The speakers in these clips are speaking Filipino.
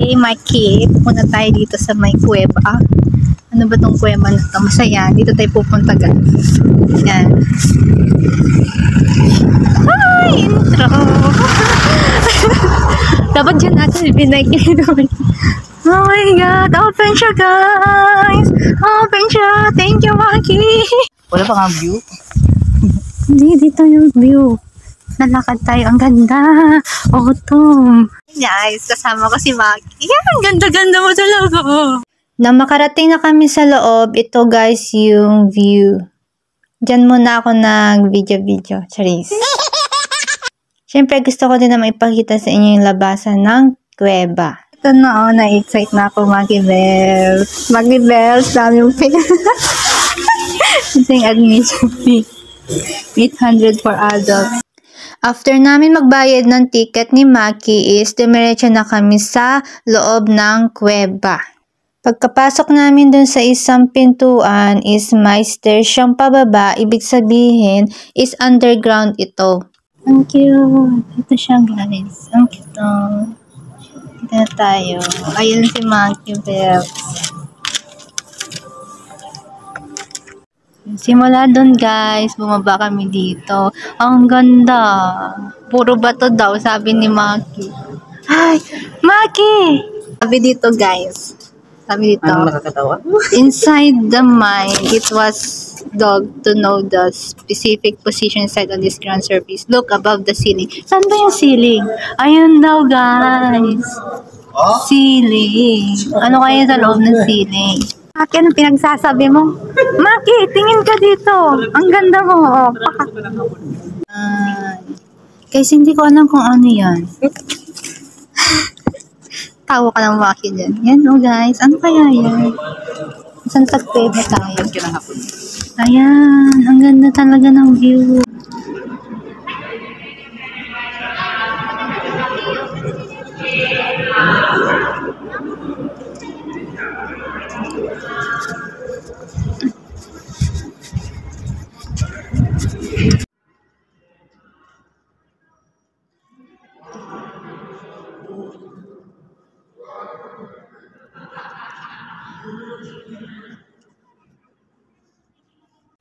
Hey Mikey, pupunta tayo dito sa may kuweba. Ano ba tong kuweba na ito? Masaya. Dito tayo pupunta guys. Yan. Hi! Intro! Dapat dyan natin binagin. Oh my God! Open siya guys! Open siya! Thank you Mikey! Wala pa nga view? Hindi, dito yung view. Nalakad tayo. Ang ganda. Autumn. Guys, kasama ko si Maki. Ang ganda-ganda mo talaga. Nang makarating na kami sa loob, ito guys yung view. Diyan muna ako nag-video-video. Charis. Siyempre gusto ko din na maipakita sa inyo yung labasan ng kuweba. Ito na na-excite na ako, Maki Bells. Maki Bells, dami yung pin. Ito yung admission fee. 800 for adults. After namin magbayad ng ticket ni Maki is dumiretso na kami sa loob ng kuweba. Pagkapasok namin dun sa isang pintuan is may stairs siyang pababa. Ibig sabihin is underground ito. Ang cute. Ito siya guys. Ang cute. Dito na tayo. Ayun si Maki Bells. Simula dun guys, bumaba kami dito. Ang ganda. Puro bato daw, sabi ni Maki. Hi! Maki! Sabi dito guys. Sabi dito. Ano nakakatawa? Inside the mine, it was dug to know the specific position site on this ground surface. Look above the ceiling. Saan ba yung ceiling? Ayun daw guys. Ceiling. Ano kaya sa loob ng ceiling? Maki, ano pinagsasabi mo? Maki, tingin ka dito. Ang ganda mo. Guys, hindi ko alam kung ano yan. Tawa ka ng Maki dyan. Yan guys. Ano kaya yan? Saan tagpeba tayo? Ayan. Ang ganda talaga ng view.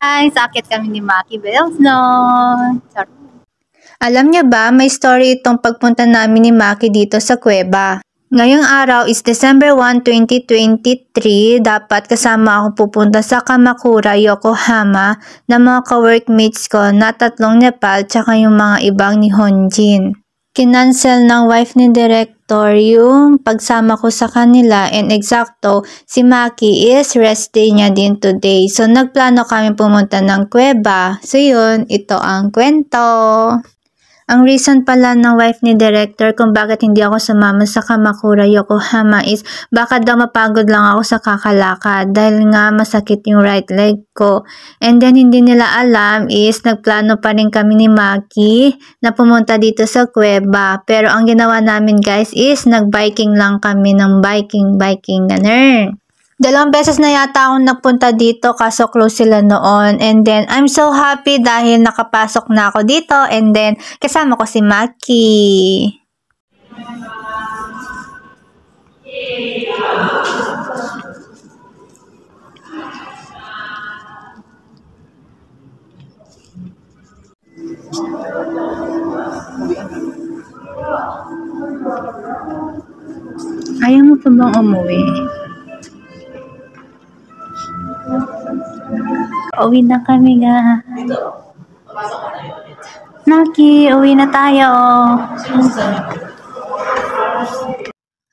Guys, akit kami ni Maki Bells noon. Alam niya ba, may story itong pagpunta namin ni Maki dito sa kuweba. Ngayong araw is December 1, 2023. Dapat kasama ako pupunta sa Kamakura, Yokohama na mga ka-workmates ko na 3 Nepal tsaka yung mga ibang ni Honjin. Kinancel ng wife ni director yung pagsama ko sa kanila and eksakto si Maki is rest day niya din today. So nagplano kami pumunta ng kuweba. So yun, ito ang kwento. Ang reason pala ng wife ni director kung bakit hindi ako sumama sa Kamakura, Yokohama is baka daw mapagod lang ako sa kakalakad dahil nga masakit yung right leg ko. And then hindi nila alam is nagplano pa rin kami ni Maki na pumunta dito sa kuweba. Pero ang ginawa namin guys is nag-biking lang kami ng biking ganun. 2 beses na yata akong nagpunta dito kaso close sila noon. And then, I'm so happy dahil nakapasok na ako dito. And then, kasama ko si Maki. Ayaw mo pa bang umuwi? Uwi na kami nga. Maki, uwi na tayo.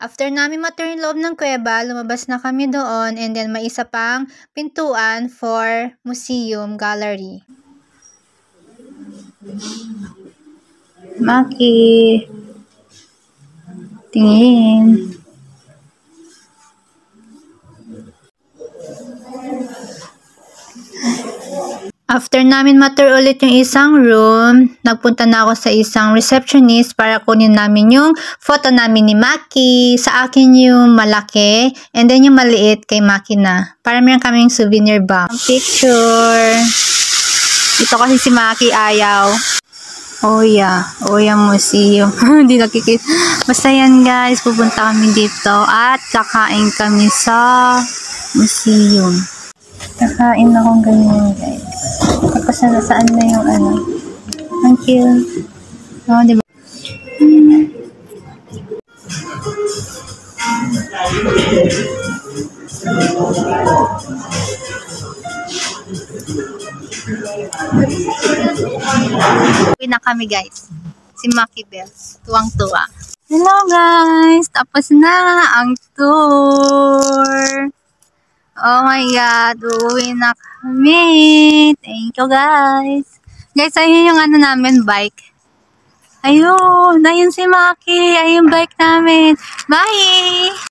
After namin matur yung loob ng kuweba, lumabas na kami doon and then may isa pang pintuan for museum gallery. Maki, tingin. After namin matur ulit yung isang room, nagpunta na ako sa isang receptionist para kunin namin yung photo namin ni Maki. Sa akin yung malaki, and then yung maliit kay Maki na. Para meron kaming souvenir box. Picture. Ito kasi si Maki ayaw. Oya Museum. Hindi nakikita. Basta yan guys, pupunta kami dito at kakain kami sa museum. Kakain akong ganyan guys. Tapos saan na yung ano. Thank you. Oh, diba? Uwi na kami guys. Si Maki Bells. Tuwang-tuwa. Hello guys! Tapos na ang tour. Oh my God. Uwi na kami. Thank you guys. Guys, ayun yung ano namin, bike. Ayun si Maki. Ayun yung bike namin. Bye!